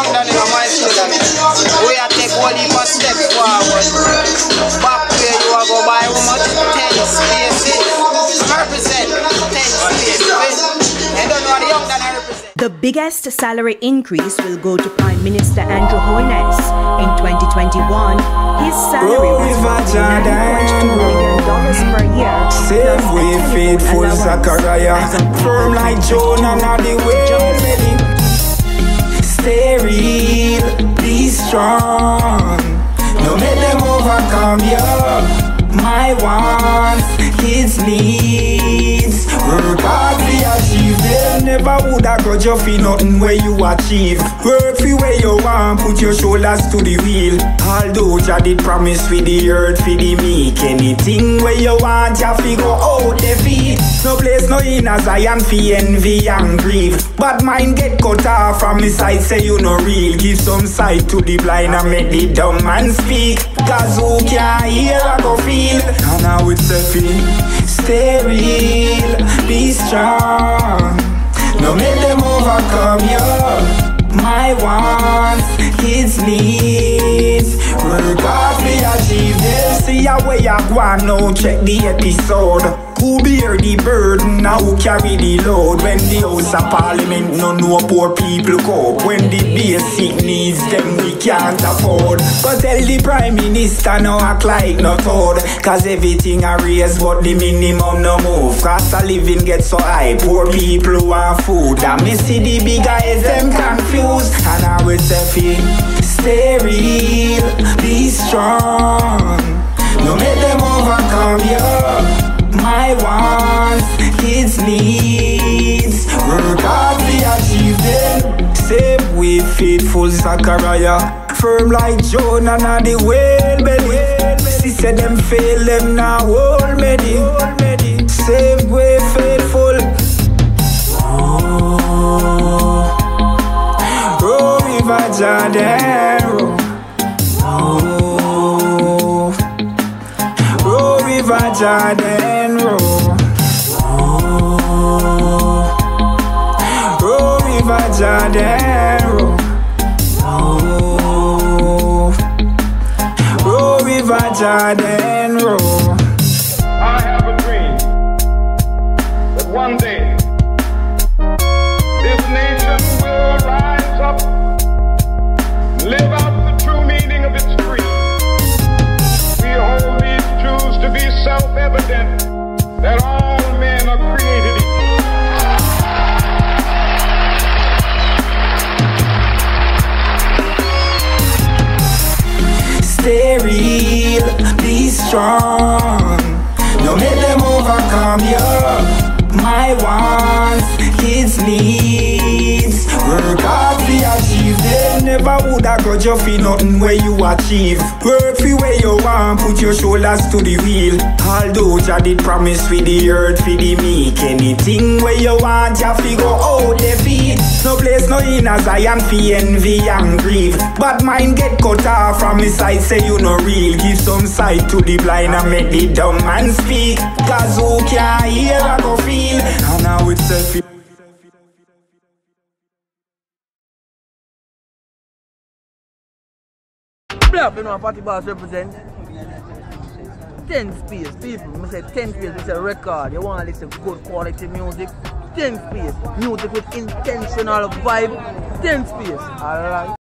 young than you, my student. We are take one heap of step forward. Back where you are go by how much? TenSpace. Represent TenSpace. I don't know the young than I represent. The biggest salary increase will go to Prime Minister Andrew Holness. In 2021, his salary was $9.2 million per year. Same way faithful Zachariah, firm like Jonah, not the way ready. Stay real, be strong. No make them overcome you. My wants, his needs. Work hard to achieve them. Never would I grudge you for nothing where you achieve. Work for where you want, put your shoulders to the wheel. Although Jah did promise for the earth, for the meek. Anything where you want, you figure out the feet. No place no inner Zion for envy and grief. But mine get cut off from the side, say you no real. Give some sight to the blind and make the dumb man speak. Cause who can hear I go feel. And now it's a feel. Stay real, be strong. No make them overcome you. My wants, his needs. Work hard to achieve them. See how way I go now, check the episode. Who bear the burden, now who carry the load? When the House of Parliament no know poor people cope. When the basic needs them we can't afford. But tell the Prime Minister no act like no toad. Cause everything a raise but the minimum no move. Cost of living get so high, poor people want food. And me see the big eyes them confused. And I will say stay real, be strong. No make them overcome you. My wants, his needs. Work hard to achieve them. Same way faithful Zachariah, firm like Jonah, not the whale belly. She said them fail them now hold many. Same way faithful. Oh, River Jordan. Oh, River Jordan. Jordan, oh, River Jordan, I have a dream that one day this nation will rise up, live out the true meaning of its creed. We hold these truths to be self-evident, that all men are created equal. Stay real, be strong. No make them overcome you. My wants, his needs. Work hard to achieve them. Never would I grudge you for nothing where you achieve. Work for where you want, put your shoulders to the wheel. Although Jah did promise for the earth, for the meek. Anything where you want, you figure out the feet. No place no inner Zion for envy and grief. But mine get cut off from the side, say you no real. Give some sight to the blind and make the dumb man speak. Cause who can hear I go feel. And now it's a feel. Blah, you know what Party Boss represent? TenSpace, people. I say TenSpace is a record. You want to listen to good quality music? TenSpace. Music with intentional vibe. TenSpace. Alright.